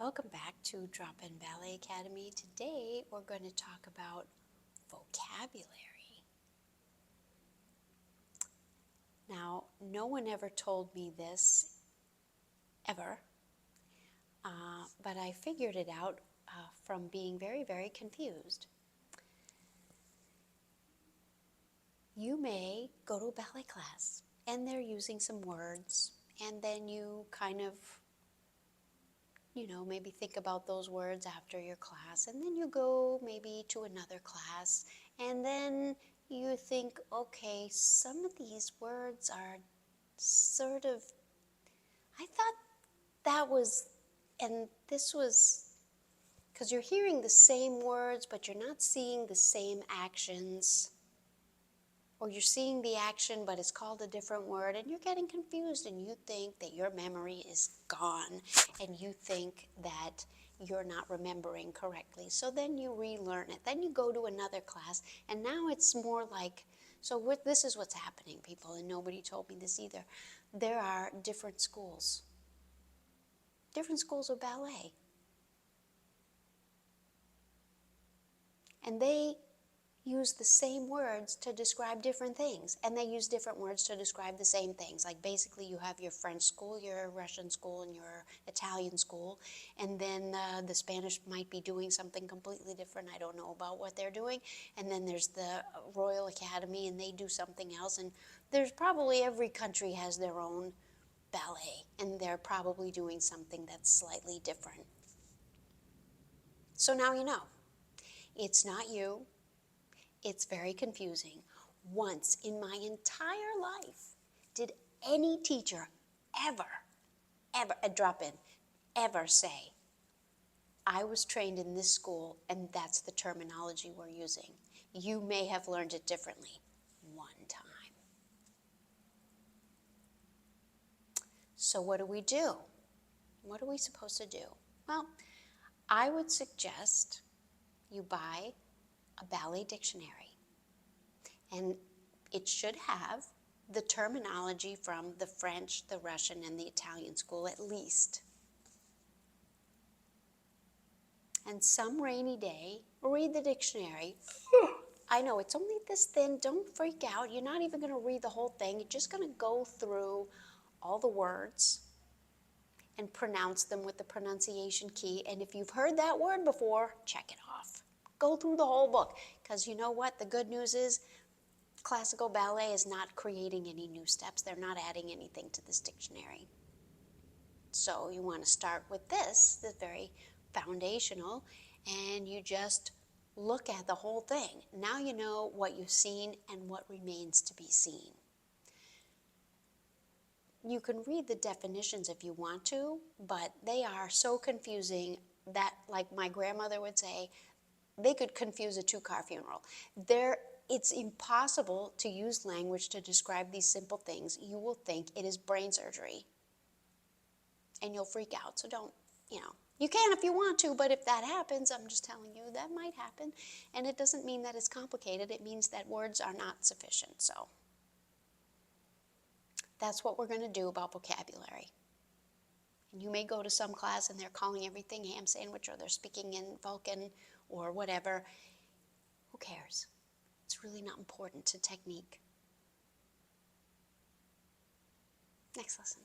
Welcome back to Drop-In Ballet Academy. Today we're going to talk about vocabulary. Now, no one ever told me this, ever, but I figured it out from being very, very confused. You may go to a ballet class and they're using some words, and then you kind of maybe think about those words after your class, and then you go maybe to another class, and then you think, okay, some of these words are sort of, I thought that was, and this was, because you're hearing the same words, but you're not seeing the same actions. Or you're seeing the action, but it's called a different word, and you're getting confused, and you think that your memory is gone, and you think that you're not remembering correctly. So then you relearn it. Then you go to another class, and now it's more like, this is what's happening, people, and nobody told me this either. There are different schools of ballet. And they use the same words to describe different things, and they use different words to describe the same things. Like basically you have your French school, your Russian school, and your Italian school, and then the Spanish might be doing something completely different. I don't know about what they're doing. And then there's the Royal Academy, and they do something else. And there's probably, every country has their own ballet, and they're probably doing something that's slightly different. So now you know. It's not you. It's very confusing. Once in my entire life did any teacher ever, a drop-in, ever say, I was trained in this school and that's the terminology we're using. You may have learned it differently one time. So what do? What are we supposed to do? Well, I would suggest you buy a ballet dictionary, and it should have the terminology from the French, the Russian, and the Italian school at least. And some rainy day, read the dictionary. I know it's only this thin, don't freak out. You're not even going to read the whole thing. You're just going to go through all the words and pronounce them with the pronunciation key. And if you've heard that word before, check it off. Go through the whole book, because you know what? The good news is classical ballet is not creating any new steps. They're not adding anything to this dictionary. So you want to start with this very foundational, and you just look at the whole thing. Now you know what you've seen and what remains to be seen. You can read the definitions if you want to, but they are so confusing that, like my grandmother would say, they could confuse a two-car funeral. It's impossible to use language to describe these simple things. You will think it is brain surgery, and you'll freak out. So don't, you can if you want to, but if that happens, I'm just telling you that might happen. And it doesn't mean that it's complicated. It means that words are not sufficient. So that's what we're going to do about vocabulary. And you may go to some class and they're calling everything ham sandwich, or they're speaking in Vulcan or whatever. Who cares? It's really not important to technique. Next lesson.